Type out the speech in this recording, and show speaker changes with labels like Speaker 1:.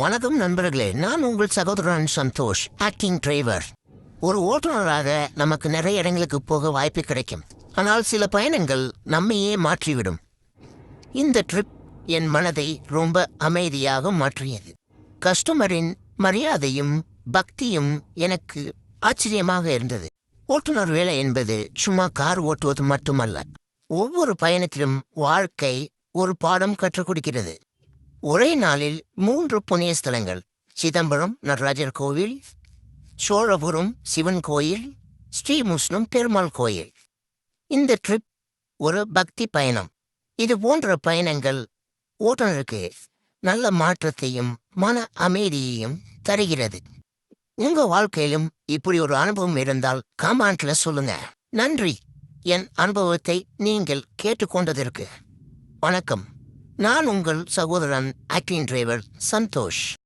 Speaker 1: வணக்கம் நண்பர்களே, நான் உங்கள் சகோதரன் சந்தோஷ், ஆக்டிங் டிரைவர். ஒரு ஓட்டுநராக நமக்கு நிறைய இடங்களுக்கு போக வாய்ப்பு கிடைக்கும். ஆனால் சில பயணங்கள் நம்மையே மாற்றிவிடும். இந்த ட்ரிப் என் மனதை ரொம்ப அமைதியாக மாற்றியது. கஸ்டமரின் மரியாதையும் பக்தியும் எனக்கு ஆச்சரியமாக இருந்தது. ஓட்டுநர் வேலை என்பது சும்மா கார் ஓட்டுவது மட்டுமல்ல. ஒவ்வொரு பயணத்திலும் வாழ்க்கை ஒரு பாடம் கற்றுக் கொடுக்கிறது. ஒரே நாளில் 3 புண்ணிய ஸ்தலங்கள்: சிதம்பரம் நடராஜர் கோவில், சோழபுரம் சிவன் கோயில், ஸ்ரீமுஷ்ணம் பெருமாள் கோயில். இந்த ட்ரிப் ஒரு பக்தி பயணம். இது போன்ற பயணங்கள் ஓட்டுநருக்கு நல்ல மாற்றத்தையும் மன அமைதியையும் தருகிறது. உங்க வாழ்க்கையிலும் இப்படி ஒரு அனுபவம் இருந்தால் கமெண்ட்ல சொல்லுங்க. நன்றி என் அனுபவத்தை நீங்கள் கேட்டுக்கொண்டதற்கு. வணக்கம். நான் உங்கள் சகோதரன், ஆக்டிங் டிரைவர் சந்தோஷ்.